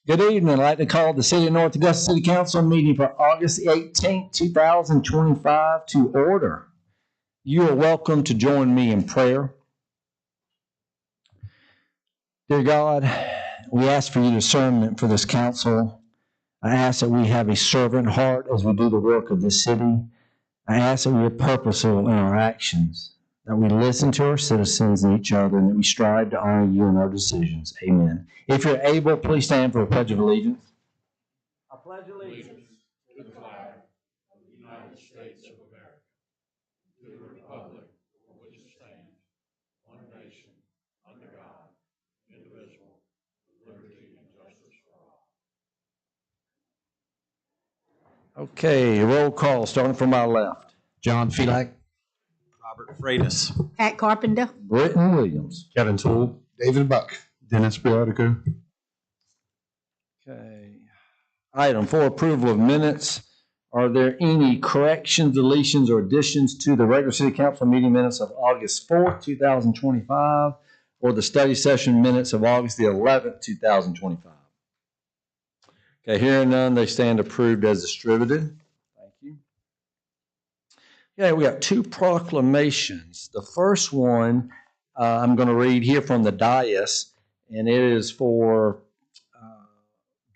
Good evening. I'd like to call the City of North Augusta City Council meeting for August 18th, 2025 to order. You are welcome to join me in prayer. Dear God, we ask for your discernment for this council. I ask that we have a servant heart as we do the work of the city. I ask that we are purposeful in our actions, that we listen to our citizens and each other, and that we strive to honor you in our decisions. Amen. If you're able, please stand for a pledge of allegiance. I pledge allegiance to the flag of the United States of America, to the republic for which it stands, one nation, under God, indivisible, with liberty and justice for all. Okay, roll call, starting from my left. John Felak, Robert Freitas, Pat Carpenter, Britton Williams, Kevin Toole, David Buck, Dennis Biotico. Okay. Item 4, approval of minutes. Are there any corrections, deletions, or additions to the regular city council meeting minutes of August 4th, 2025, or the study session minutes of August the 11th, 2025? Okay, hearing none, they stand approved as distributed. Thank you. Okay, we got 2 proclamations. The first one I'm going to read here from the dais, and it is for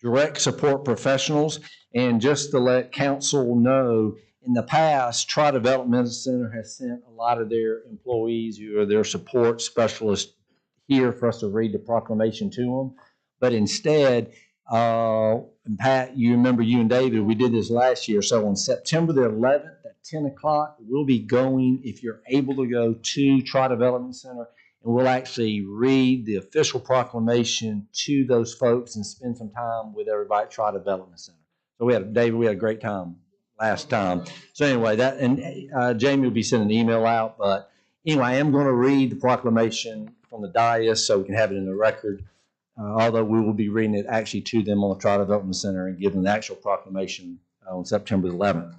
direct support professionals. And just to let council know, in the past, Tri-Development Center has sent a lot of their employees who are their support specialists here for us to read the proclamation to them. But instead, and Pat, you remember you and David, we did this last year. So on September the 11th at 10 o'clock, we'll be going, if you're able to go to Tri-Development Center, and we'll actually read the official proclamation to those folks and spend some time with everybody at Tri-Development Center. So we had a great time last time. So anyway, that, and Jamie will be sending an email out. But anyway, I am going to read the proclamation from the dais so we can have it in the record. Although we will be reading it actually to them on the Tri-Development Center and giving the actual proclamation on September 11th.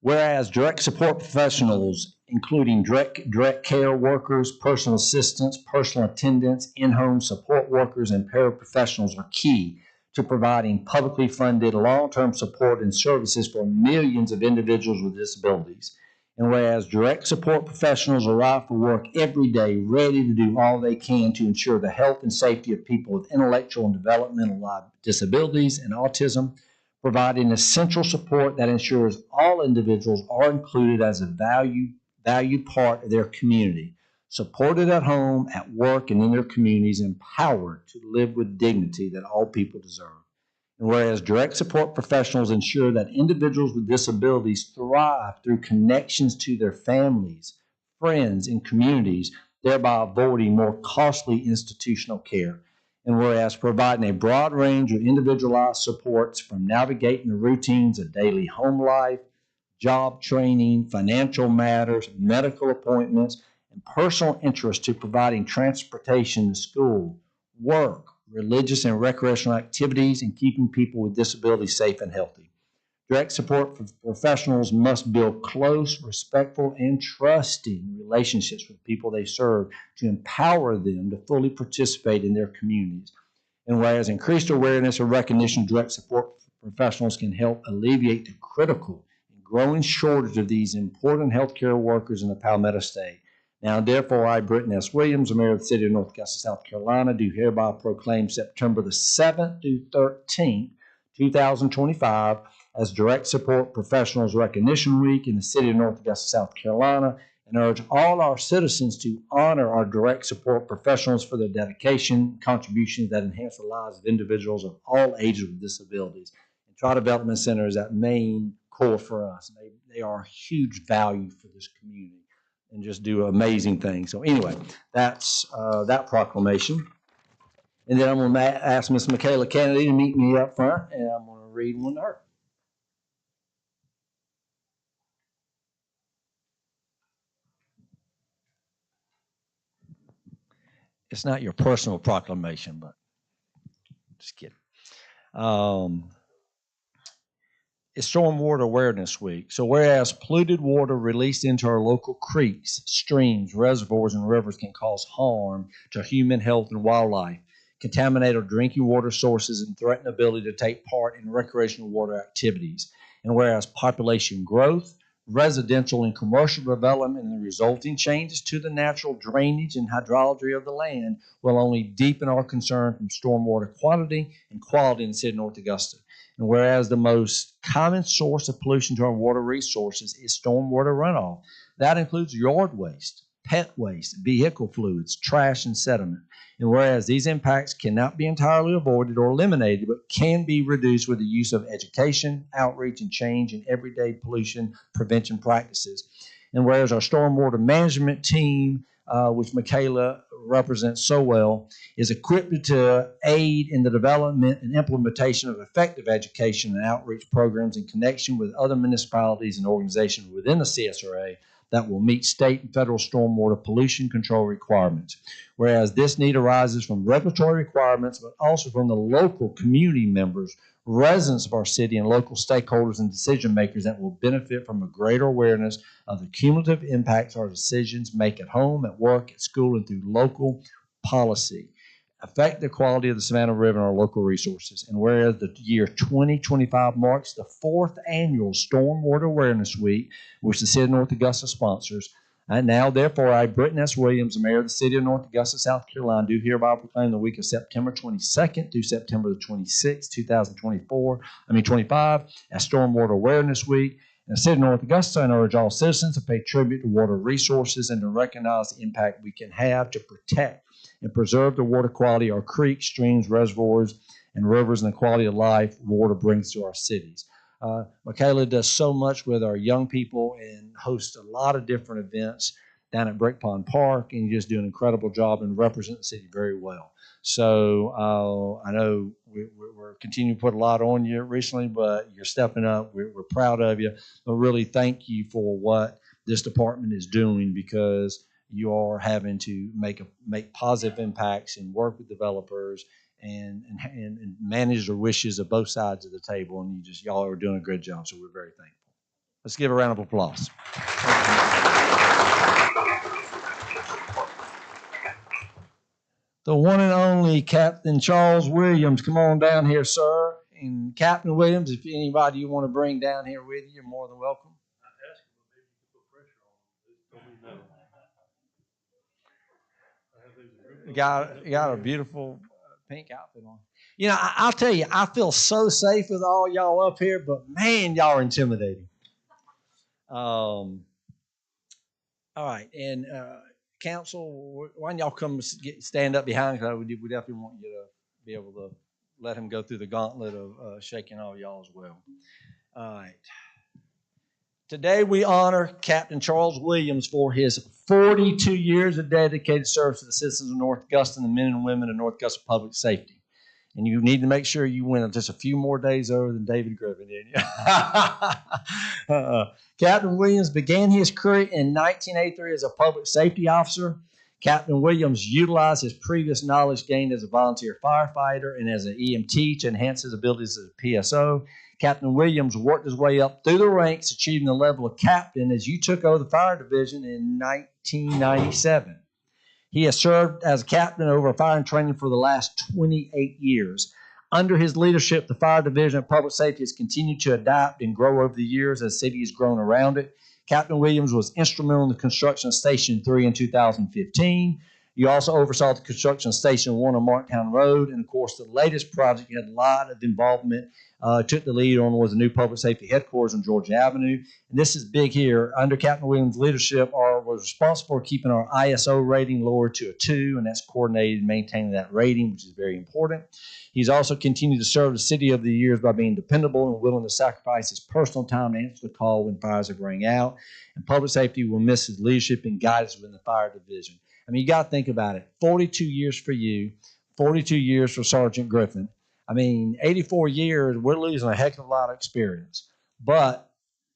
Whereas direct support professionals, including direct care workers, personal assistants, personal attendants, in-home support workers, and paraprofessionals are key to providing publicly funded long-term support and services for millions of individuals with disabilities. And whereas direct support professionals arrive for work every day ready to do all they can to ensure the health and safety of people with intellectual and developmental disabilities and autism, providing essential support that ensures all individuals are included as a valued part of their community, supported at home, at work, and in their communities, empowered to live with dignity that all people deserve. And whereas direct support professionals ensure that individuals with disabilities thrive through connections to their families, friends, and communities, thereby avoiding more costly institutional care. And whereas providing a broad range of individualized supports from navigating the routines of daily home life, job training, financial matters, medical appointments, and personal interests to providing transportation to school, work, religious and recreational activities, and keeping people with disabilities safe and healthy. Direct support professionals must build close, respectful, and trusting relationships with people they serve to empower them to fully participate in their communities. And whereas increased awareness and recognition of direct support professionals can help alleviate the critical and growing shortage of these important healthcare workers in the Palmetto State. Now, therefore, I, Britton S. Williams, the mayor of the city of North Augusta, South Carolina, do hereby proclaim September the 7th through 13th, 2025, as Direct Support Professionals Recognition Week in the city of North Augusta, South Carolina, and urge all our citizens to honor our direct support professionals for their dedication and contributions that enhance the lives of individuals of all ages with disabilities. And Tri-Development Center is that main core for us. They are huge value for this community and just do amazing things. So anyway, that's that proclamation. And then I'm going to ask Ms. Michaela Kennedy to meet me up front, and I'm going to read one to her. It's not your personal proclamation, but just kidding. It's Stormwater Awareness Week. So whereas polluted water released into our local creeks, streams, reservoirs, and rivers can cause harm to human health and wildlife, contaminate our drinking water sources, and threaten the ability to take part in recreational water activities. And whereas population growth, residential and commercial development, and the resulting changes to the natural drainage and hydrology of the land will only deepen our concern from stormwater quantity and quality in the city of North Augusta. And whereas the most common source of pollution to our water resources is stormwater runoff, that includes yard waste, pet waste, vehicle fluids, trash, and sediment. And whereas these impacts cannot be entirely avoided or eliminated, but can be reduced with the use of education, outreach, and change in everyday pollution prevention practices. And whereas our stormwater management team, which Michaela represents so well, is equipped to aid in the development and implementation of effective education and outreach programs in connection with other municipalities and organizations within the CSRA that will meet state and federal stormwater pollution control requirements. Whereas this need arises from regulatory requirements, but also from the local community members, residents of our city, and local stakeholders and decision makers that will benefit from a greater awareness of the cumulative impacts our decisions make at home, at work, at school, and through local policy affect the quality of the Savannah River and our local resources. And whereas the year 2025 marks the 4th annual Stormwater Awareness Week, which the City of North Augusta sponsors, and now, therefore, I, Britton S. Williams, the Mayor of the City of North Augusta, South Carolina, do hereby proclaim the week of September 22nd through September the 26th, 2025, as Stormwater Awareness Week in the City of North Augusta, and urge all citizens to pay tribute to water resources and to recognize the impact we can have to protect and preserve the water quality of our creeks, streams, reservoirs, and rivers, and the quality of life water brings to our cities. Michaela does so much with our young people and hosts a lot of different events down at Brick Pond Park, and you just do an incredible job and represent the city very well. So I know we're continuing to put a lot on you recently, but you're stepping up. We're proud of you. But really thank you for what this department is doing, because you are having to make positive impacts and work with developers and manage the wishes of both sides of the table. And y'all are doing a great job. So we're very thankful. Let's give a round of applause. The one and only Captain Charles Williams, come on down here, sir. And Captain Williams, if anybody you want to bring down here with you, you're more than welcome. You got a beautiful pink outfit on. You know, I'll tell you, I feel so safe with all y'all up here, but man, y'all are intimidating. All right, and council, why don't y'all come stand up behind? Because we definitely want you to be able to let him go through the gauntlet of shaking all y'all as well. All right. Today we honor Captain Charles Williams for his 42 years of dedicated service to the citizens of North Augusta and the men and women of North Augusta Public Safety. And you need to make sure you win just a few more days over than David Griffin did. Captain Williams began his career in 1983 as a public safety officer. Captain Williams utilized his previous knowledge gained as a volunteer firefighter and as an EMT to enhance his abilities as a PSO. Captain Williams worked his way up through the ranks, achieving the level of captain as you took over the fire division in 1997. He has served as a captain over fire and training for the last 28 years. Under his leadership, the fire division of public safety has continued to adapt and grow over the years as the city has grown around it. Captain Williams was instrumental in the construction of Station 3 in 2015. You also oversaw the construction of Station 1 on Marktown Road. And, of course, the latest project you had a lot of involvement, took the lead on, was the new public safety headquarters on Georgia Avenue. And this is big here. Under Captain Williams' leadership, was responsible for keeping our ISO rating lowered to a 2, and that's coordinated and maintaining that rating, which is very important. He's also continued to serve the city over the years by being dependable and willing to sacrifice his personal time to answer the call when fires have rang out. And public safety will miss his leadership and guidance within the fire division. I mean, you got to think about it. 42 years for you, 42 years for Sergeant Griffin. I mean, 84 years, we're losing a heck of a lot of experience. But,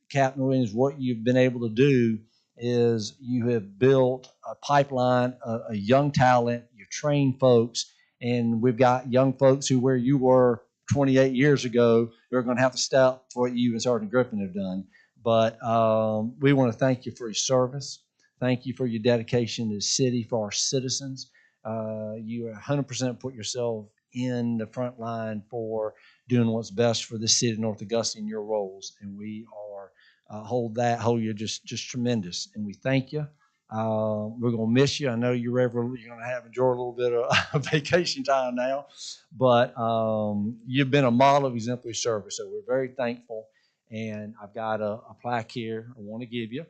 Captain Williams, what you've been able to do is you have built a pipeline, a young talent, you train folks, and we've got young folks who, where you were 28 years ago, they're going to have to step for what you and Sergeant Griffin have done. But we want to thank you for your service. Thank you for your dedication to the city, for our citizens. You 100% put yourself in the front line for doing what's best for the city of North Augusta in your roles, and we are hold you just tremendous, and we thank you. We're gonna miss you. I know you're gonna have enjoy a little bit of vacation time now, but you've been a model of exemplary service, so we're very thankful. And I've got a plaque here I want to give you.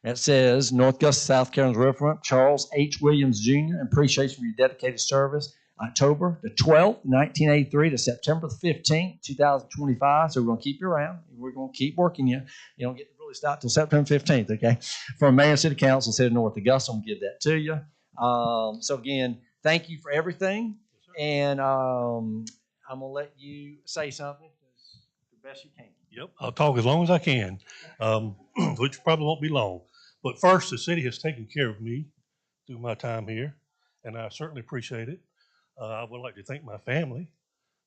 It says, North Augusta, South Carolina's Reverend Charles H. Williams, Jr., in appreciation for your dedicated service, October the 12th, 1983 to September the 15th, 2025. So we're going to keep you around. We're going to keep working you. You don't get to really start till September 15th, okay? From Mayor and City Council, City of North Augusta, I'm going to give that to you. So again, thank you for everything. And I'm going to let you say something the best you can. Yep, I'll talk as long as I can, which probably won't be long. But first, the city has taken care of me through my time here, and I certainly appreciate it. I would like to thank my family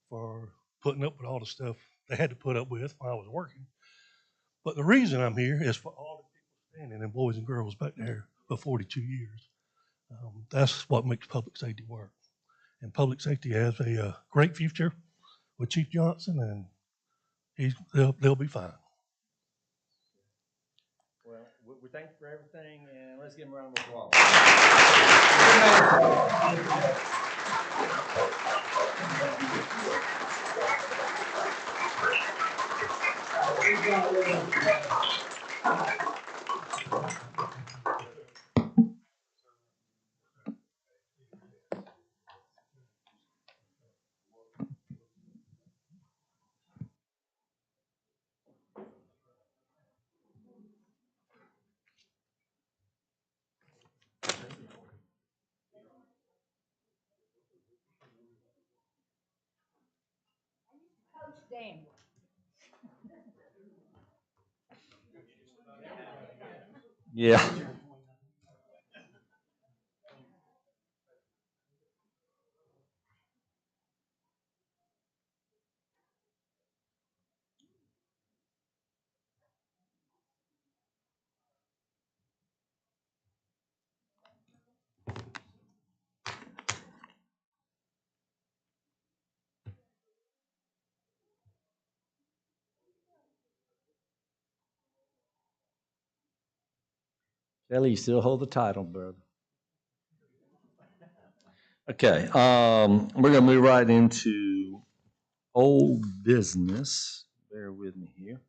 for putting up with all the stuff they had to put up with while I was working. But the reason I'm here is for all the people standing and boys and girls back there for 42 years. That's what makes public safety work. And public safety has a great future with Chief Johnson, and they'll be fine. Well, we thank you for everything, and let's give him a round of applause. Yeah. Kelly, you still hold the title, brother. Okay, we're going to move right into old business. Bear with me here.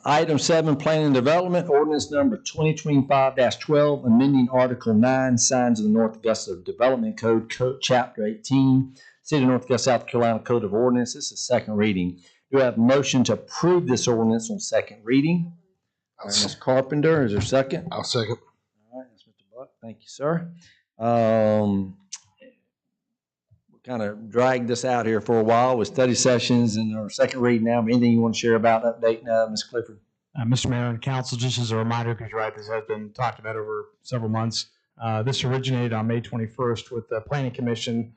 Item 7, Planning and Development, ordinance number 2025-12, amending Article 9, Signs of the North Augusta Development Code, Chapter 18, City of North Augusta, South Carolina Code of Ordinances, is second reading. Do I have a motion to approve this ordinance on second reading? All right, Ms. Carpenter, is there a second? I'll second. All right, that's Mr. Buck. Thank you, sir. We kind of dragged this out here for a while with study sessions and our second read now. Anything you want to share about update, Ms. Clifford? Mr. Mayor and Council, just as a reminder, because you're right, this has been talked about over several months. This originated on May 21st with the Planning Commission.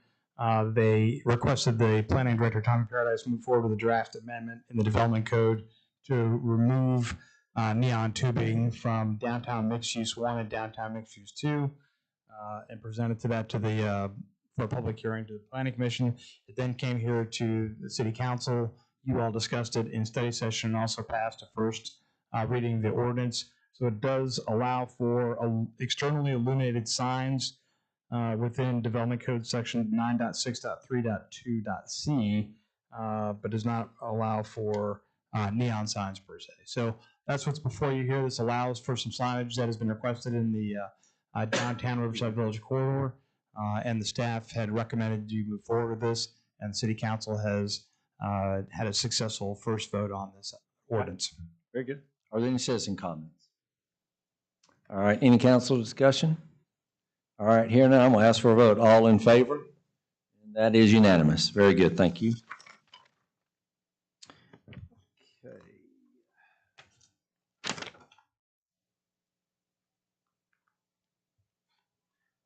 They requested the Planning Director, Tommy Paradise, move forward with a draft amendment in the Development Code to remove neon tubing from downtown mixed use 1 and downtown mixed use 2, and presented to the for a public hearing to the Planning Commission. It then came here to the City Council. You all discussed it in study session and also passed a first reading the ordinance. So it does allow for externally illuminated signs within Development Code Section 9.6.3.2.c, but does not allow for neon signs per se. So that's what's before you here. This allows for some signage that has been requested in the downtown Riverside Village corridor, and the staff had recommended you move forward with this, and the City Council has had a successful first vote on this ordinance. Very good. Are there any citizen comments? All right, any council discussion? All right, here now, I'm going to ask for a vote. All in favor? And that is unanimous. Very good, thank you. Okay.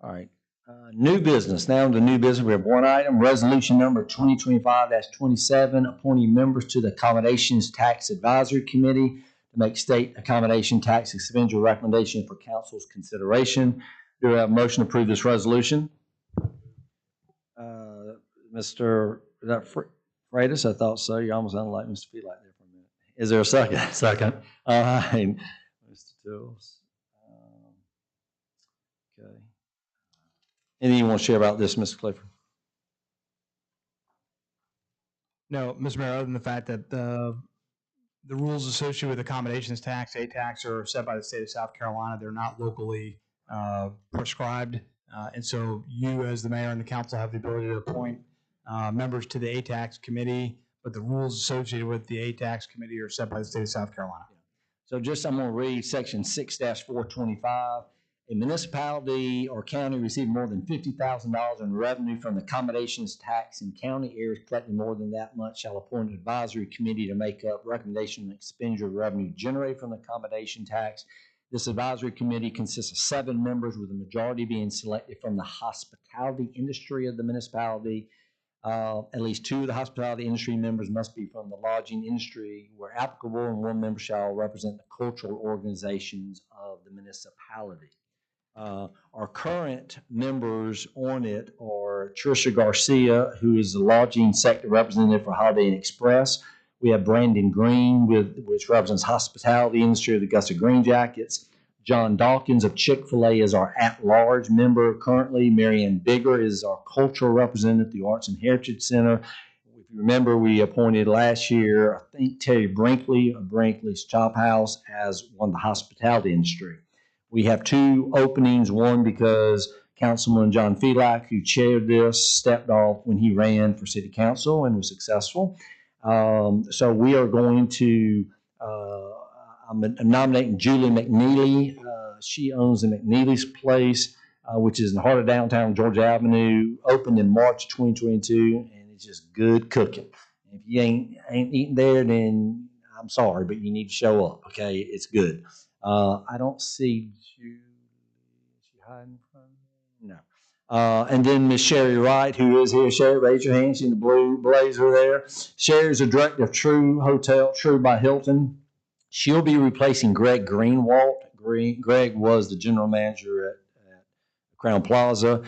All right, new business. Now to new business, we have one item, resolution number 2025-27, appointing members to the Accommodations Tax Advisory Committee. to make state accommodation tax expenditure recommendation for council's consideration. Do I have a motion to approve this resolution? Mr. Is that Freitas? I thought so. You almost sounded like Mr. Felak there for a minute. Is there a second? Second. All right. Mr. Tills. Okay. Anything you want to share about this, Mr. Clifford? No, Mr. Mayor, other than the fact that the rules associated with accommodations tax, A-tax, are set by the state of South Carolina. They're not locally prescribed. And so you, as the mayor and the council, have the ability to appoint members to the A-tax committee, but the rules associated with the A-tax committee are set by the state of South Carolina. So just I'm going to read section 6-425. A municipality or county receiving more than $50,000 in revenue from the accommodations tax in county areas collecting more than that much shall appoint an advisory committee to make up recommendation on expenditure of revenue generated from the accommodation tax. This advisory committee consists of 7 members, with the majority being selected from the hospitality industry of the municipality. At least 2 of the hospitality industry members must be from the lodging industry where applicable, and 1 member shall represent the cultural organizations of the municipality. Our current members on it are Tricia Garcia, who is the lodging sector representative for Holiday Inn Express. We have Brandon Green, which represents hospitality industry of the Augusta Green Jackets. John Dawkins of Chick-fil-A is our at-large member currently. Marianne Bigger is our cultural representative at the Arts and Heritage Center. If you remember, we appointed last year, I think, Terry Brinkley of Brinkley's Chop House as one of the hospitality industry. We have 2 openings, one because Councilman John Felak, who chaired this, stepped off when he ran for city council and was successful. So we are going to, I'm nominating Julie McNeely. She owns the McNeely's Place, which is in the heart of downtown Georgia Avenue, opened in March 2022, and it's just good cooking. If you ain't eating there, then I'm sorry, but you need to show up, okay? It's good. I don't see Julie. Is she hiding from me? No. And then Miss Sherry Wright, who is here. Sherry, raise your hand. She's in the blue blazer there. Sherry's the director of True Hotel, True by Hilton. She'll be replacing Greg Greenwalt. Greg was the general manager at Crown Plaza.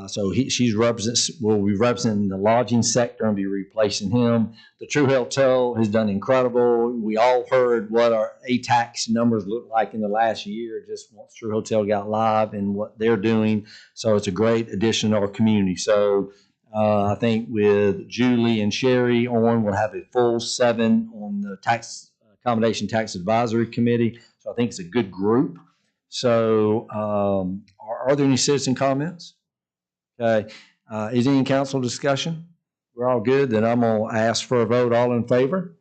So will be representing the lodging sector and be replacing him. The True Hotel has done incredible. We all heard what our A-tax numbers look like in the last year, just once True Hotel got live and what they're doing. So it's a great addition to our community. So I think with Julie and Sherry on, we'll have a full 7 on the accommodation tax advisory committee. So I think it's a good group. So are there any citizen comments? Okay. Is any council discussion? We're all good. Then I'm going to ask for a vote. All in favor?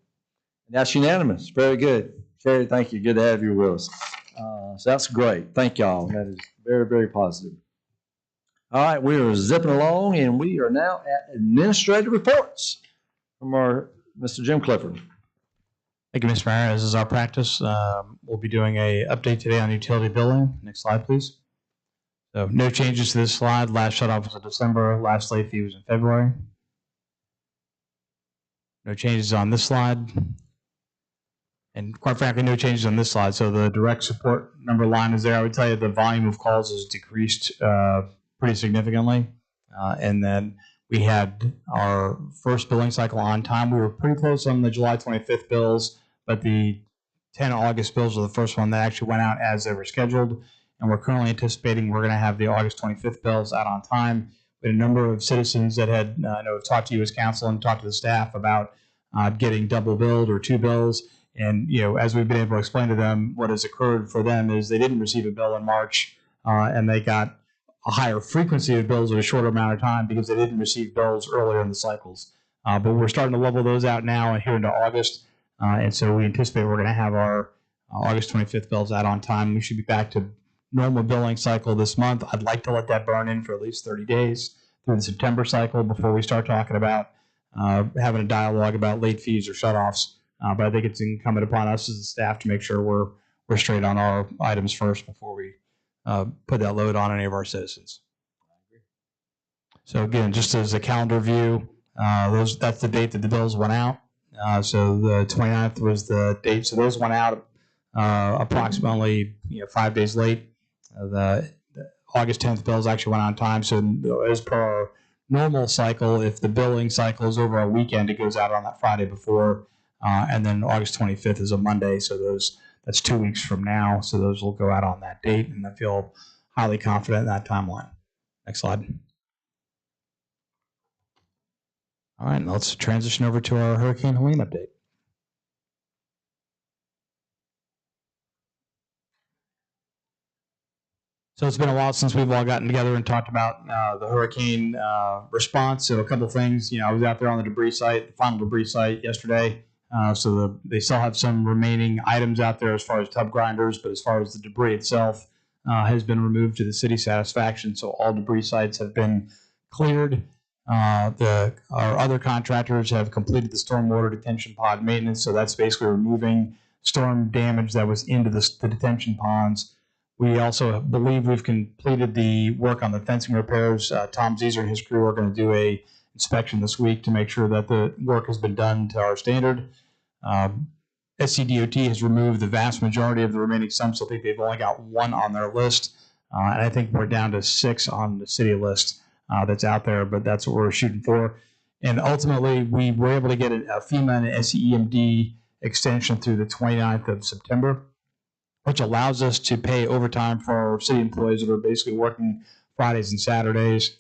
And that's unanimous. Very good. Sherry, thank you. Good to have you with us. So that's great. Thank y'all. That is very, very positive. All right. We are zipping along, and we are now at administrative reports from our Mr. Jim Clifford. Thank you, Mr. Mayor. As is our practice, we'll be doing an update today on utility billing. Next slide, please. So no changes to this slide. Last shut-off was in December. Last late fee was in February. No changes on this slide. And quite frankly, no changes on this slide. So the direct support number line is there. I would tell you the volume of calls has decreased pretty significantly. And then we had our first billing cycle on time. We were pretty close on the July 25th bills, but the 10 August bills were the first one that actually went out as they were scheduled. And we're currently anticipating we're going to have the August 25th bills out on time. We had a number of citizens that had have talked to you as council and talked to the staff about getting double billed or 2 bills. And as we've been able to explain to them, what has occurred for them is they didn't receive a bill in March, and they got a higher frequency of bills in a shorter amount of time because they didn't receive bills earlier in the cycles. But we're starting to level those out now and here into August. And so we anticipate we're going to have our August 25th bills out on time. We should be back to normal billing cycle this month. I'd like to let that burn in for at least 30 days through the September cycle before we start talking about having a dialogue about late fees or shutoffs. But I think it's incumbent upon us as a staff to make sure we're straight on our items first before we put that load on any of our citizens. So again, just as a calendar view, that's the date that the bills went out. So the 29th was the date. So those went out approximately 5 days late. The August 10th bills actually went on time. So as per our normal cycle, if the billing cycle is over a weekend, it goes out on that Friday before. And then August 25th is a Monday. So that's 2 weeks from now. So those will go out on that date. And I feel highly confident in that timeline. Next slide. All right, let's transition over to our Hurricane Helene update. So it's been a while since we've all gotten together and talked about the hurricane response. So a couple of things, I was out there on the debris site, the final debris site yesterday. So they still have some remaining items out there as far as tub grinders, but as far as the debris itself has been removed to the city's satisfaction. So all debris sites have been cleared. Our other contractors have completed the stormwater detention pond maintenance. So that's basically removing storm damage that was into the detention ponds. We also believe we've completed the work on the fencing repairs. Tom Zeser and his crew are going to do a inspection this week to make sure that the work has been done to our standard. SCDOT has removed the vast majority of the remaining stumps. I think they've only got one on their list. And I think we're down to 6 on the city list that's out there, but that's what we're shooting for. And ultimately, we were able to get a FEMA and SEMD extension through the 29th of September, which allows us to pay overtime for our city employees that are basically working Fridays and Saturdays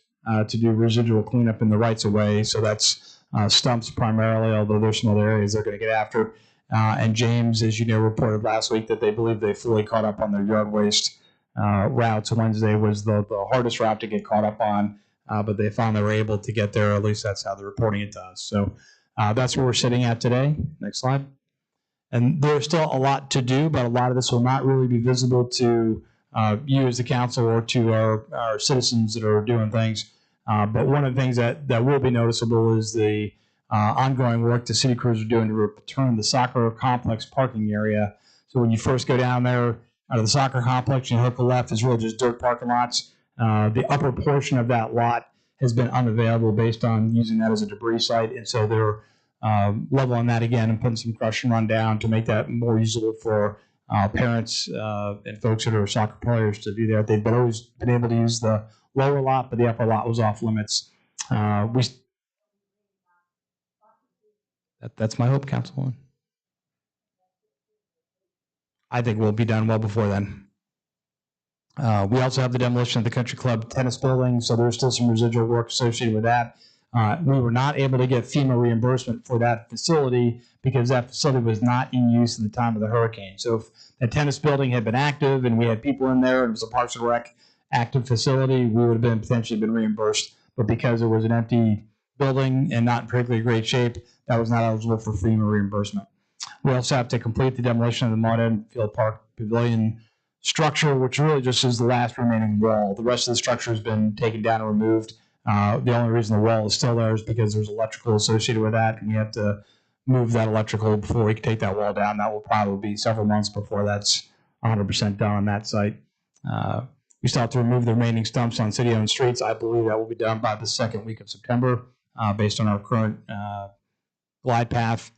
to do residual cleanup in the rights of way. So that's stumps primarily, although there's some other areas they're going to get after. And James, as you know, reported last week that they believe they fully caught up on their yard waste route. So Wednesday was the hardest route to get caught up on, but they found they were able to get there. At least that's how they're reporting it to us. So that's where we're sitting at today. Next slide. And there's still a lot to do, but a lot of this will not really be visible to you as the council or to our citizens that are doing things. But one of the things that will be noticeable is the ongoing work the city crews are doing to return the soccer complex parking area. So when you first go down there out of the soccer complex, you hook a left, it's really just dirt parking lots. The upper portion of that lot has been unavailable based on using that as a debris site. And so they're leveling that again and putting some crush and run down to make that more usable for parents and folks that are soccer players to do that. They've always been able to use the lower lot, but the upper lot was off limits. That's my hope, Councilwoman. I think we'll be done well before then. We also have the demolition of the Country Club tennis building, so there's still some residual work associated with that. We were not able to get FEMA reimbursement for that facility because that facility was not in use at the time of the hurricane. So if the tennis building had been active and we had people in there and it was a Parks and Rec active facility, we would have potentially been reimbursed. But because it was an empty building and not in particularly great shape, that was not eligible for FEMA reimbursement. We also have to complete the demolition of the Mud End Field Park Pavilion structure, which really just is the last remaining wall. The rest of the structure has been taken down and removed. The only reason the wall is still there is because there's electrical associated with that, and we have to move that electrical before we can take that wall down. That will probably be several months before that's 100% done on that site. We still have to remove the remaining stumps on city-owned streets. I believe that will be done by the second week of September, based on our current glide path.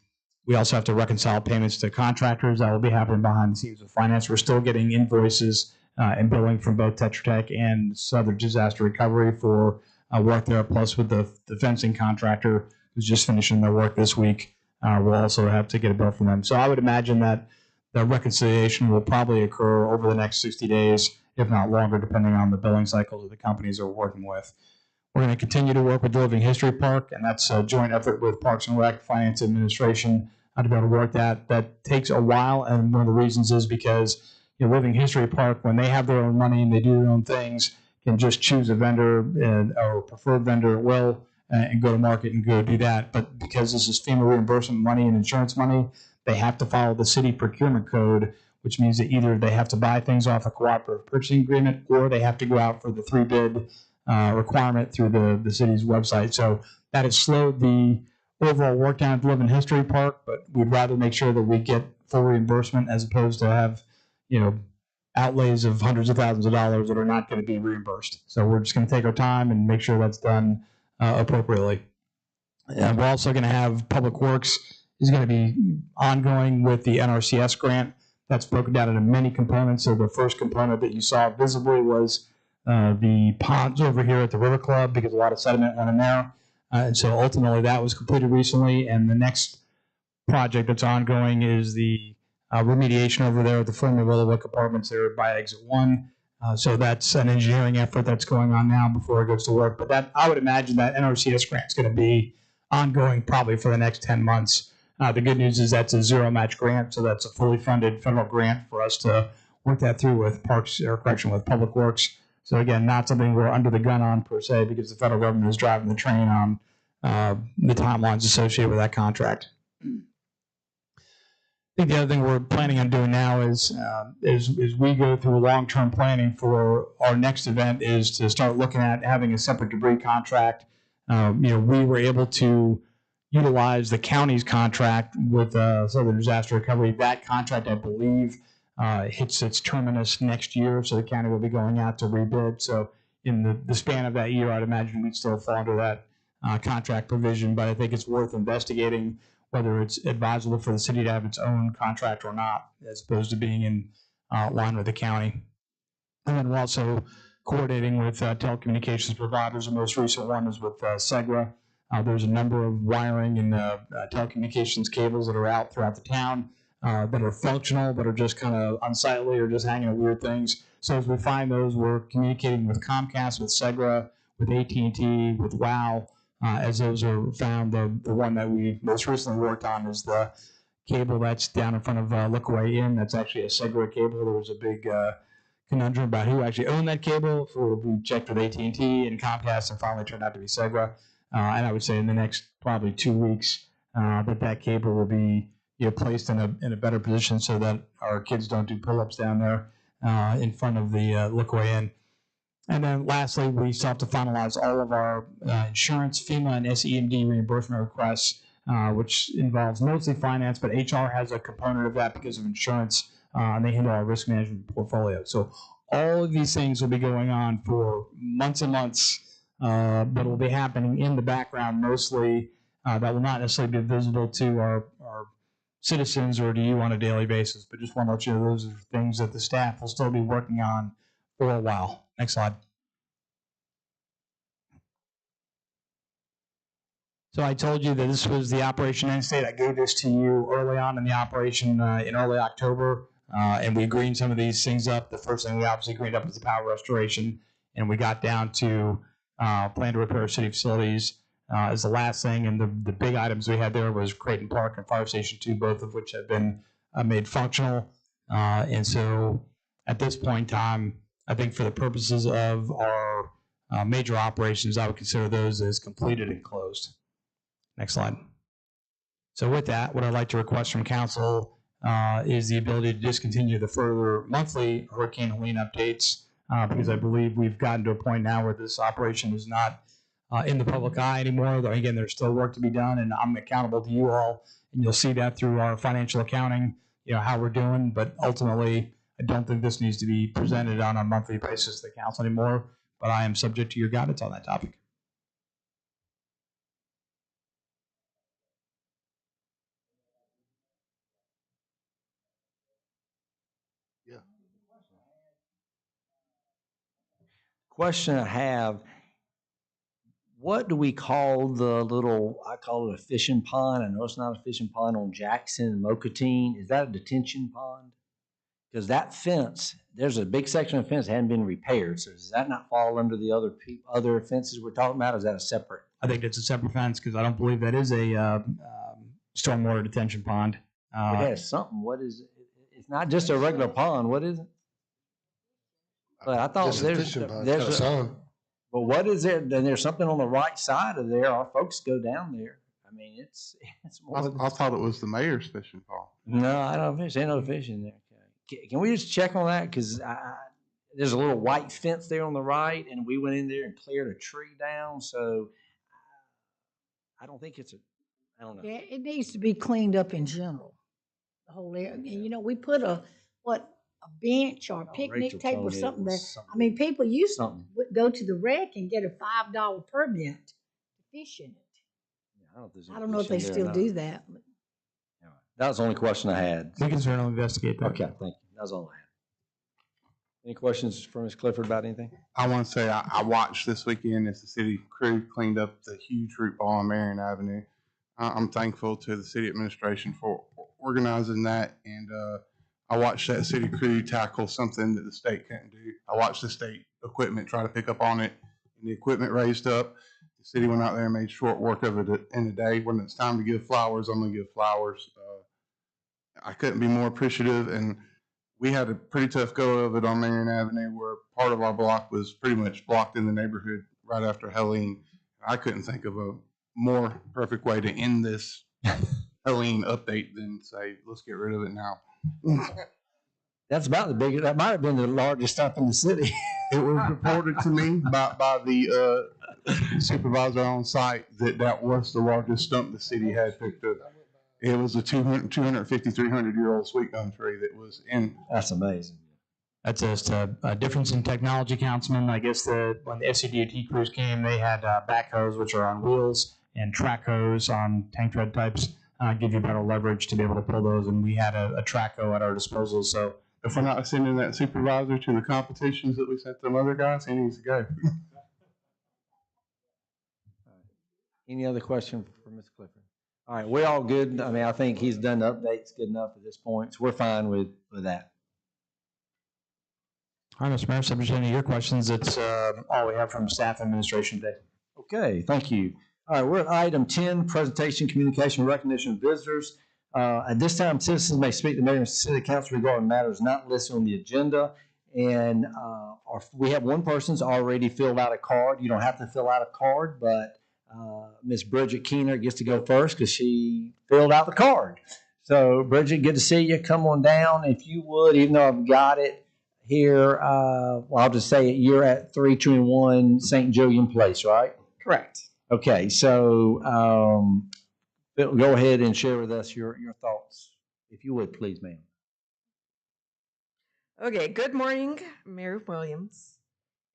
We also have to reconcile payments to contractors. That will be happening behind the scenes with finance. We're still getting invoices and billing from both Tetra Tech and Southern Disaster Recovery for work there, plus with the fencing contractor who's just finishing their work this week. We'll also have to get a bill from them. So I would imagine that the reconciliation will probably occur over the next 60 days, if not longer, depending on the billing cycles of the companies that we're working with. We're going to continue to work with the Living History Park, and that's a joint effort with Parks and Rec, Finance Administration, to be able to work that. That takes a while, and one of the reasons is because Living History Park, when they have their own money and they do their own things, can just choose a vendor or preferred vendor at will and go to market and go do that. But because this is FEMA reimbursement money and insurance money, they have to follow the city procurement code, which means that either they have to buy things off a cooperative purchasing agreement or they have to go out for the 3-bid requirement through the city's website. So that has slowed the overall work down at the Living History Park, but we'd rather make sure that we get full reimbursement as opposed to have, outlays of hundreds of thousands of dollars that are not going to be reimbursed. So we're just going to take our time and make sure that's done appropriately. And we're also going to have Public Works is going to be ongoing with the NRCS grant. That's broken down into many components. So the first component that you saw visibly was the ponds over here at the River Club, because a lot of sediment went in there. And so ultimately that was completed recently. And the next project that's ongoing is the remediation over there at the Flamin' Willowwick Apartments there by Exit 1. So that's an engineering effort that's going on now before it goes to work. But that, I would imagine that NRCS grant is going to be ongoing probably for the next 10 months. The good news is that's a zero match grant, so that's a fully funded federal grant for us to work that through with with Public Works. So again, not something we're under the gun on per se, because the federal government is driving the train on the timelines associated with that contract. I think the other thing we're planning on doing now is we go through long-term planning for our next event is to start looking at having a separate debris contract. We were able to utilize the county's contract with Southern Disaster Recovery. That contract, I believe, hits its terminus next year, so the county will be going out to rebid. So in the span of that year, I'd imagine we'd still fall under that contract provision, but I think it's worth investigating whether it's advisable for the city to have its own contract or not, as opposed to being in line with the county. And then we're also coordinating with telecommunications providers. The most recent one is with Segra. There's a number of wiring and telecommunications cables that are out throughout the town that are functional, but are just kind of unsightly or just hanging on weird things. So as we find those, we're communicating with Comcast, with Segra, with AT&T, with WOW. As those are found, the one that we most recently worked on is the cable that's down in front of Lookaway Inn. That's actually a Segra cable. There was a big conundrum about who actually owned that cable. We checked with AT&T and Comcast, and finally turned out to be Segra. And I would say in the next probably 2 weeks that cable will be placed in a better position so that our kids don't do pull-ups down there in front of the Lookaway Inn. And then lastly, we still have to finalize all of our insurance, FEMA, and SE&D reimbursement requests, which involves mostly finance, but HR has a component of that because of insurance, and they handle our risk management portfolio. So all of these things will be going on for months and months, but will be happening in the background mostly. That will not necessarily be visible to our citizens or to you on a daily basis, but just want to let you know those are things that the staff will still be working on for a while. Next slide. So I told you that this was the Operation End State. I gave this to you early on in the operation in early October, and we greened some of these things up. The first thing we obviously greened up was the power restoration, and we got down to plan to repair city facilities as the last thing. And the big items we had there was Creighton Park and Fire Station 2, both of which have been made functional. And so at this point in time, I think for the purposes of our major operations, I would consider those as completed and closed. Next slide. So with that, what I'd like to request from council is the ability to discontinue the further monthly Hurricane Helene updates because I believe we've gotten to a point now where this operation is not in the public eye anymore. Though again, there's still work to be done, and I'm accountable to you all, and you'll see that through our financial accounting, how we're doing. But ultimately, I don't think this needs to be presented on a monthly basis to the council anymore, but I am subject to your guidance on that topic. Yeah. Question I have, what do we call the little, I call it a fishing pond. I know it's not a fishing pond on Jackson and Mokatine. Is that a detention pond? Because that fence, there's a big section of fence that hadn't been repaired. So does that not fall under the other fences we're talking about? Or is that a separate? I think it's a separate fence because I don't believe that is a stormwater detention pond. It has something. What is it? It's not just a regular pond. What is it? But I thought Just a there's fishing pond. there's Got a sign. but what is there? Then there's something on the right side of there. Our folks go down there. I mean, it's more. I thought it was the mayor's fishing pond. No, I don't fish. Ain't no fish in there. Can we just check on that? Because there's a little white fence there on the right, and we went in there and cleared a tree down. So I don't think it's a. I don't know. Yeah, it needs to be cleaned up in general, the whole area. And, we put a bench or a picnic Rachel table or told me it something there. was something. I mean, people used to Something. go to the rec and get a $5 permit to fish in it. I don't, I don't know if they still do that. But That was the only question I had. We can certainly investigate that. Okay, thank you. That was all I had. Any questions for Ms. Clifford about anything? I want to say I watched this weekend as the city crew cleaned up the huge root ball on Marion Avenue. I'm thankful to the city administration for organizing that, and I watched that city crew tackle something that the state couldn't do. I watched the state equipment try to pick up on it, and the equipment raised up. The city went out there and made short work of it in a day. When it's time to give flowers, I'm going to give flowers. I couldn't be more appreciative, and we had a pretty tough go of it on Marion Avenue, where part of our block was pretty much blocked in the neighborhood right after Helene. I couldn't think of a more perfect way to end this Helene update than say, let's get rid of it now. That's about the biggest, that might have been the largest stump in the city. It was reported to me by the supervisor on site that was the largest stump the city had picked up. It was a 250, 300-year-old sweet gum tree that was in. That's amazing. That's just a difference in technology, Councilman. I guess when the FCDOT crews came, they had backhoes, which are on wheels, and track hose on tank tread types. Give you better leverage to be able to pull those, and we had a track hoe at our disposal. So if we're not sending that supervisor to the competitions that we sent them other guys, he needs to go. Any other question for Ms. Clifford? All right, we're all good. I mean, I think he's done the updates good enough at this point, so we're fine with that. All right, Mr. Mayor, subject to any of your questions, that's all we have from staff administration today. Okay, thank you. All right, we're at item 10, presentation, communication, recognition of visitors. At this time, citizens may speak to mayor and city council regarding matters not listed on the agenda. And we have one person's already filled out a card. You don't have to fill out a card, but Ms. Bridget Keener gets to go first because she filled out the card. So Bridget, good to see you. Come on down if you would, even though I've got it here. Well, I'll just say it. You're at 321 St. Julian Place, right? Correct. Okay, so go ahead and share with us your thoughts, if you would, please, ma'am. Okay, good morning, Mayor Williams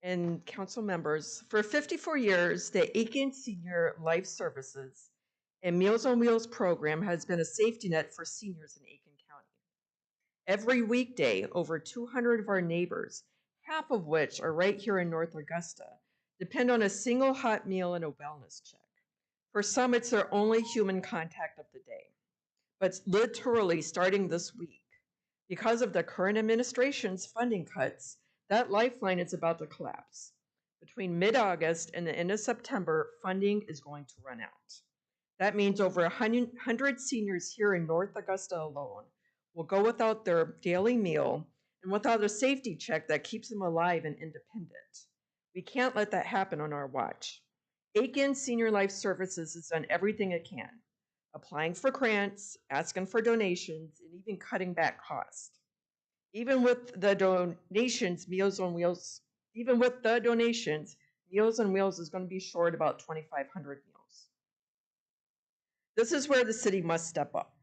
and council members. For 54 years, the Aiken Senior Life Services and Meals on Wheels program has been a safety net for seniors in Aiken County. Every weekday, over 200 of our neighbors, half of which are right here in North Augusta, depend on a single hot meal and a wellness check. For some, it's their only human contact of the day. But literally starting this week, because of the current administration's funding cuts, that lifeline is about to collapse. Between mid-August and the end of September, funding is going to run out. That means over 100 seniors here in North Augusta alone will go without their daily meal and without a safety check that keeps them alive and independent. We can't let that happen on our watch. Aiken Senior Life Services has done everything it can, applying for grants, asking for donations, and even cutting back costs. Even with the donations, Meals on Wheels is going to be short about 2,500 meals. This is where the city must step up.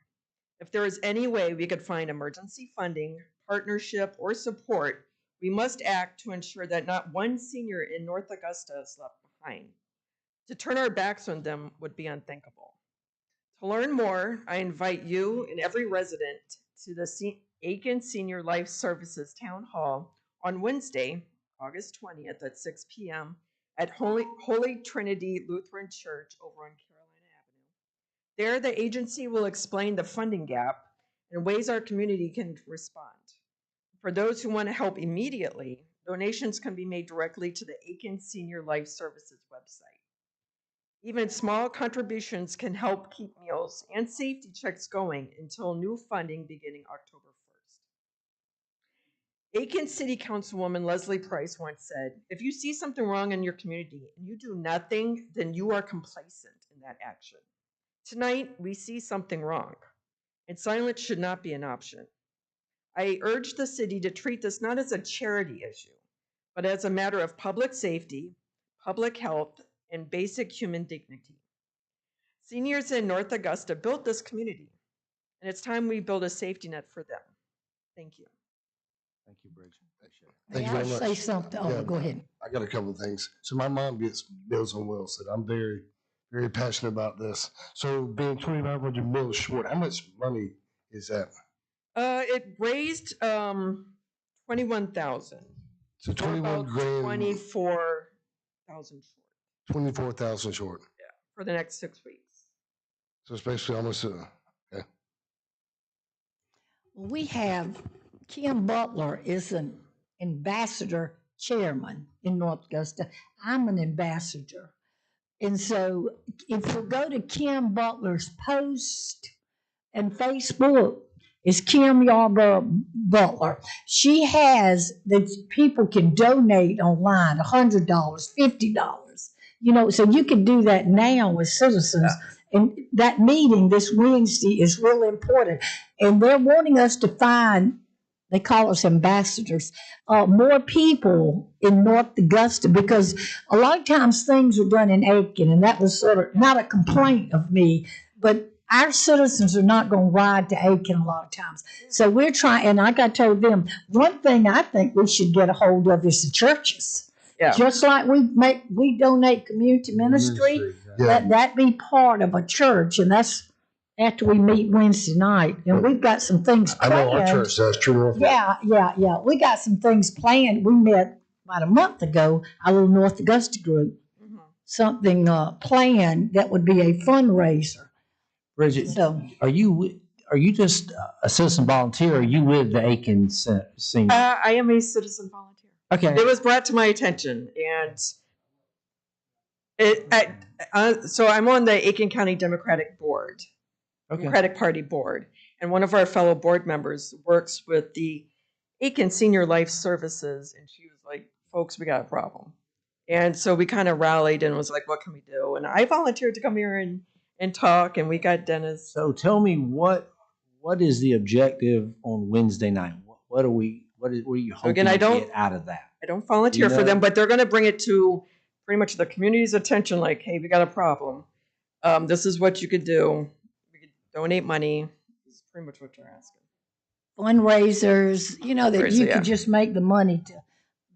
If there is any way we could find emergency funding, partnership, or support, we must act to ensure that not one senior in North Augusta is left behind. To turn our backs on them would be unthinkable. To learn more, I invite you and every resident to the Aiken Senior Life Services Town Hall on Wednesday, August 20th at 6 p.m. at Holy Trinity Lutheran Church over on Carolina Avenue. There, the agency will explain the funding gap and ways our community can respond. For those who want to help immediately, donations can be made directly to the Aiken Senior Life Services website. Even small contributions can help keep meals and safety checks going until new funding beginning October 1st. Aiken City Councilwoman Leslie Price once said, "If you see something wrong in your community and you do nothing, then you are complacent in that action." Tonight, we see something wrong, and silence should not be an option. I urge the city to treat this not as a charity issue, but as a matter of public safety, public health, and basic human dignity. Seniors in North Augusta built this community, and it's time we build a safety net for them. Thank you. Thank you, Bridget. Appreciate it. Thank you May I very much. say something? Oh, Yeah. go ahead. I got a couple of things. So my mom gets Meals on Wheels, and I'm very, very passionate about this. So being 2,500 meals short, how much money is that? It raised 21,000. So 21 grand, 24,000 short 24,000 short. for the next 6 weeks. So it's basically almost We have, Kim Butler is an ambassador chairman in North Augusta. I'm an ambassador. And so if you go to Kim Butler's post and Facebook, it's Kim Yarborough Butler. She has that people can donate online $100, $50. You know, so you can do that now with citizens. And that meeting this Wednesday is really important. And they're wanting us to find, they call us ambassadors, more people in North Augusta, because a lot of times things are done in Aiken, and that was sort of not a complaint of me, but our citizens are not going to ride to Aiken a lot of times. So we're trying, and like I told them, one thing I think we should get a hold of is the churches. Yeah. Just like we donate community ministry, yeah. that be part of a church, and that's after we meet Wednesday night. And we've got some things I planned. know our church does, True North. Yeah. We got some things planned. We met about a month ago, our little North Augusta group. Something planned that would be a fundraiser. Bridget, So are you just a citizen volunteer, or are you with the Aiken Senior? I am a citizen volunteer. Okay. It was brought to my attention, and so I'm on the Aiken County Democratic Board, Democratic Party Board, and one of our fellow board members works with the Aiken Senior Life Services, and she was like, "Folks, we got a problem," and so we kind of rallied and was like, "What can we do?" And I volunteered to come here and talk, and we got Dennis. So tell me what is the objective on Wednesday night? What are you hoping again, I to don't- get out of that? I don't volunteer for them, but they're going to bring it to pretty much the community's attention. Like, hey, we got a problem. This is what you could do. We could donate money. This is pretty much what you're asking. fundraisers, you know, that Fundraiser, you yeah. could just make the money to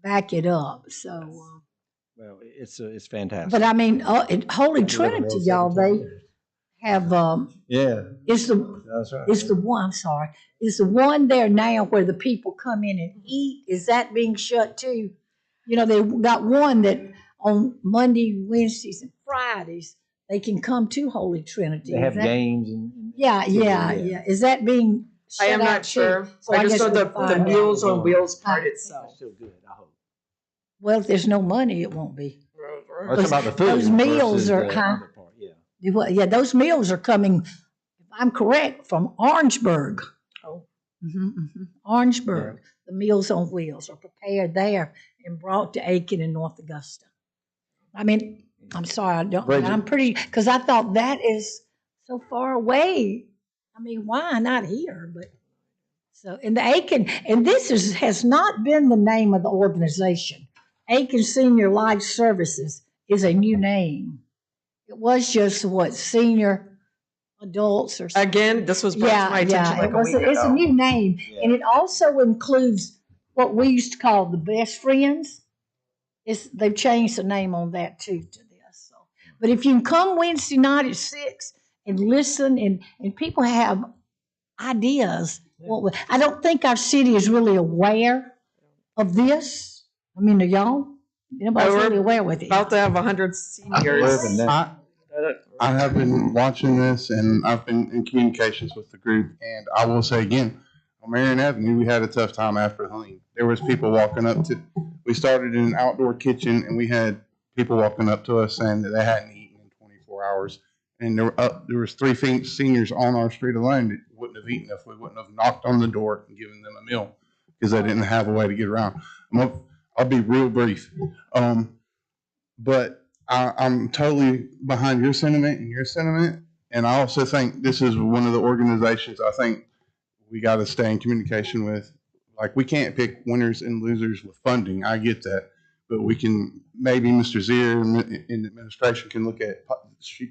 back it up. So, Well, it's fantastic. but I mean, Holy Trinity, y'all, they have Yeah, it's the that's right. it's the one. I'm sorry, it's the one there now where the people come in and eat. Is that being shut too? You know, they got one that on Monday, Wednesdays, and Fridays they can come to Holy Trinity. They Is have that- games and Yeah. Is that being? I am shut out not too? sure. So I just guess know we'll the find out. Meals on Wheels part That's itself. still good, I hope. Well, if there's no money, it won't be. We're talking about the food. Those meals versus are, the huh? other part, yeah. Well, yeah, those meals are coming, if I'm correct, from Orangeburg. Oh. Orangeburg. The Meals on Wheels are prepared there and brought to Aiken and North Augusta. I mean, I'm sorry, I don't, Bridget. I'm pretty, because I thought that is so far away. I mean, why not here? But so in the Aiken, and this has not been the name of the organization. Aiken Senior Life Services is a new name. It was just what, senior adults or something. Again, this was brought to my attention like a week ago. It's a new name, Yeah. and it also includes what we used to call the best friends. They've changed the name on that too to this. So, but if you can come Wednesday night at 6 and listen, and people have ideas. I don't think our city is really aware of this. I mean, are y'all? Nobody's We're really aware with it. About to have 100 seniors. I have been watching this, and I've been in communications with the group, and I will say again, on Marion Avenue, we had a tough time after Helene. There was people walking up to, we started in an outdoor kitchen, and we had people walking up to us saying that they hadn't eaten in 24 hours. And there was 3 seniors on our street alone that wouldn't have eaten if we wouldn't have knocked on the door and given them a meal because they didn't have a way to get around. I'll be real brief. But I'm totally behind your sentiment and your sentiment. And I also think this is one of the organizations I think we got to stay in communication with. Like, we can't pick winners and losers with funding. I get that. But we can, maybe Mr. Zier in administration can look at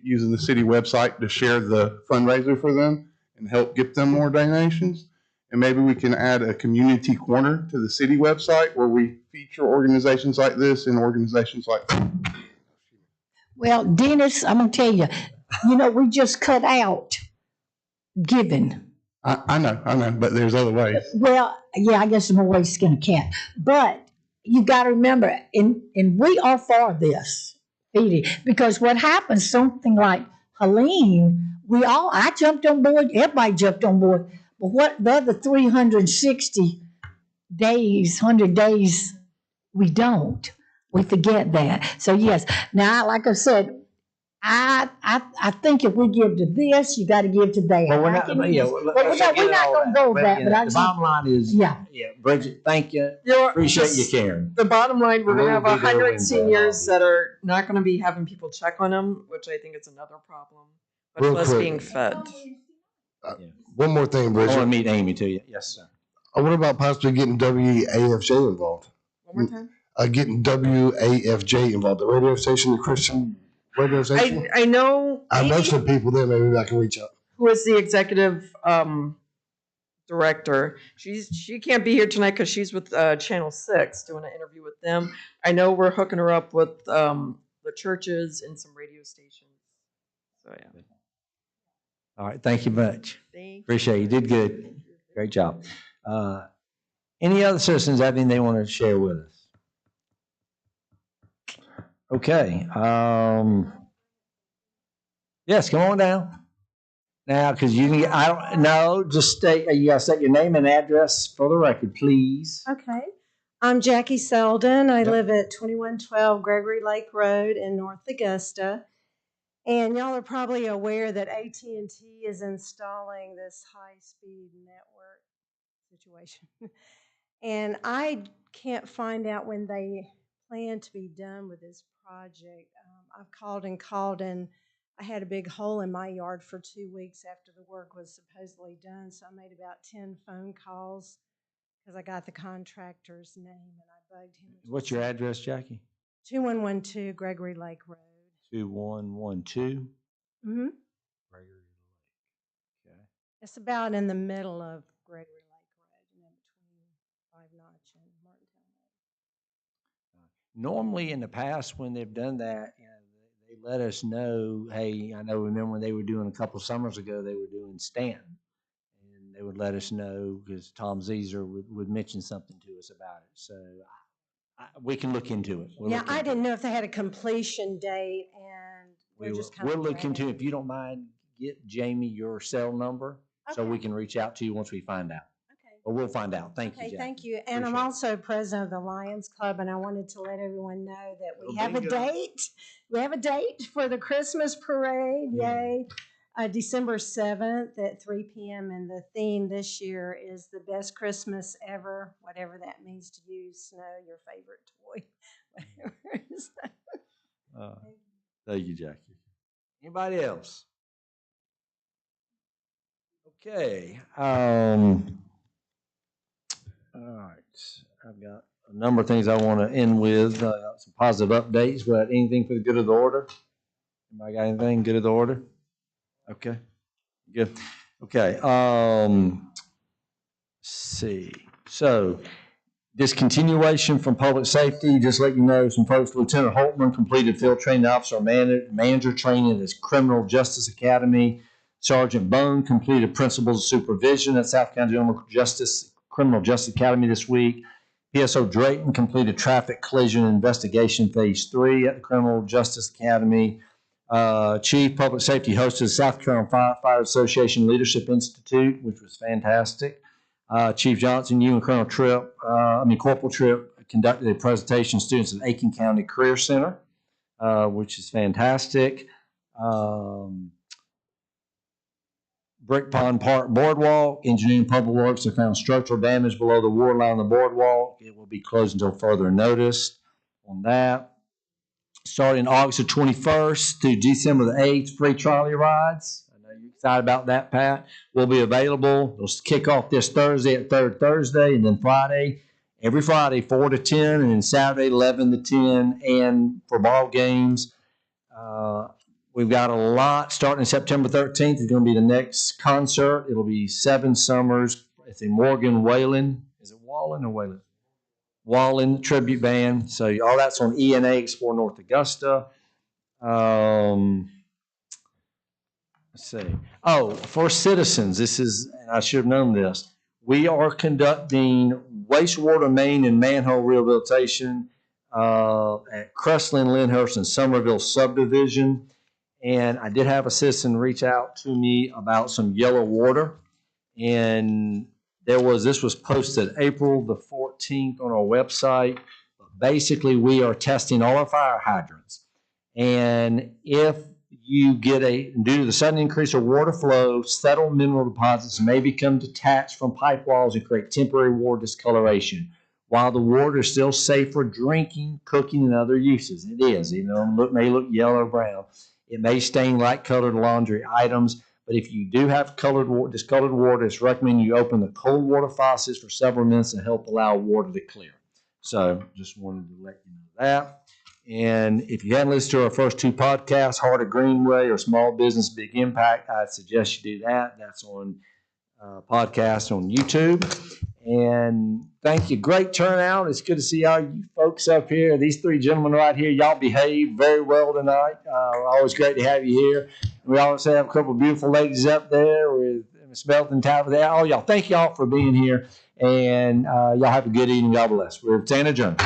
using the city website to share the fundraiser for them and help get them more donations. And maybe we can add a community corner to the city website where we feature organizations like this and organizations like that. Well, Dennis, I'm gonna tell you, we just cut out giving. I know, but there's other ways. Well, yeah, I guess the more ways to skin a cat. But you got to remember, and we are for this, Edie, because what happens, something like Helene, I jumped on board, everybody jumped on board. But what the other 360 days, 100 days, we don't. We forget that. So, yes, now, like I said, I think if we give to this, you got to give to that. Well, we're I not, can yeah, use- well, but let's no, not get we're not all going to go But, that. you But know, I the just, bottom line is, yeah. Bridget, thank you. You're- Appreciate you caring. The bottom line, we're gonna We'll have be there 100 Wednesday, seniors I'll be- that are not gonna be having people check on them, which I think is another problem. Much Real less quick. being fed. One more thing, I want to Bridget. meet Amy too. Yes, sir. What about possibly getting WAFJ involved? One more time. Getting WAFJ involved, the radio station, the Christian radio station. I know I know Amy, some people there. Maybe I can reach out. who is the executive director. She can't be here tonight because she's with Channel 6 doing an interview with them. I know we're hooking her up with the churches and some radio stations. So yeah. All right. Thank you much. Thank you. Appreciate it. You did good. Great job. Any other citizens have anything they want to share with us? Okay. Yes, come on down. Now, because you can, I don't know, just state, you got to set your name and address for the record, please. Okay. I'm Jackie Selden. I Yep. live at 2112 Gregory Lake Road in North Augusta. And y'all are probably aware that AT&T is installing this high-speed network situation. And I can't find out when they plan to be done with this project. I've called, and I had a big hole in my yard for 2 weeks after the work was supposedly done. So I made about 10 phone calls because I got the contractor's name and I bugged him. What's your address, Jackie? 2112 Gregory Lake Road. 2112 Mm-hmm. Gregory Lake. Okay. It's about in the middle of Gregory Lake Road, between Five Notch and Martintown Road. Normally in the past, when they've done that, they let us know, hey, remember when they were doing a couple summers ago, they were doing Stanton. And they would let us know because Tom Zeeser would mention something to us about it. So we can look into it. Yeah, I didn't know if they had a completion date, and we're just kind of. We'll look into it. If you don't mind, get Jamie your cell number so Okay. we can reach out to you once we find out. Okay. But we'll find out. Thank you, Okay, Jackie. thank you. And I'm Appreciate it. also president of the Lions Club, and I wanted to let everyone know that we have a bingo. date. We have a date for the Christmas parade. Yay. December 7th at 3 p.m. And the theme this year is the best Christmas ever, whatever that means to you. Snow, your favorite toy. Whatever it is. Thank you, Jackie. Anybody else? Okay. All right. I've got a number of things I want to end with. Some positive updates, but anything for the good of the order? Anybody got anything good of the order? Okay. Good. Okay. Let's see. So, discontinuation from public safety, just let you know, some folks, Lieutenant Holtman completed field training officer manager training at his Criminal Justice Academy. Sergeant Bone completed principles of supervision at South Carolina Criminal Justice Academy this week. PSO Drayton completed traffic collision investigation phase 3 at the Criminal Justice Academy. Chief Public Safety hosted the South Carolina Firefighter Association Leadership Institute, which was fantastic. Chief Johnson, you and Corporal Tripp conducted a presentation to students at Aiken County Career Center, which is fantastic. Brick Pond Park Boardwalk, Engineering Public Works have found structural damage below the water line on the boardwalk. It will be closed until further notice on that. Starting August the 21st through December the 8th, free trolley rides. I know you're excited about that, Pat. Will be available. They'll kick off this Thursday at Third Thursday, and then every Friday, 4 to 10, and then Saturday, 11 to 10, and for ball games. We've got a lot starting September 13th. It's going to be the next concert. It'll be 7 Summers. It's a Morgan Whalen. Is it Wallen or Whalen? Wallen tribute band. So all that's on ENA Explore North Augusta. Let's Let's see. Oh, for citizens, this is, and I should have known this. We are conducting wastewater main and manhole rehabilitation at Crestline, Lyndhurst, and Somerville subdivision. And I did have a citizen reach out to me about some yellow water. And this was posted April the 14th on our website. Basically, we are testing all our fire hydrants. And if you get due to the sudden increase of water flow, settled mineral deposits may become detached from pipe walls and create temporary water discoloration. While the water is still safe for drinking, cooking, and other uses, it is, even though it may look yellow or brown. It may stain light-colored laundry items, but if you do have discolored water, it's recommended you open the cold water faucets for several minutes to help allow water to clear. So just wanted to let you know that. And if you hadn't listened to our first two podcasts, Heart of Greenway or Small Business Big Impact, I'd suggest you do that. That's on podcast on YouTube. And thank you. Great turnout. It's good to see all you folks up here. These three gentlemen right here, y'all behaved very well tonight. Always great to have you here. We also have a couple of beautiful ladies up there with Miss Belton and Tabitha. All y'all, thank y'all for being here. And y'all have a good evening. God bless. We're 10 adjourned.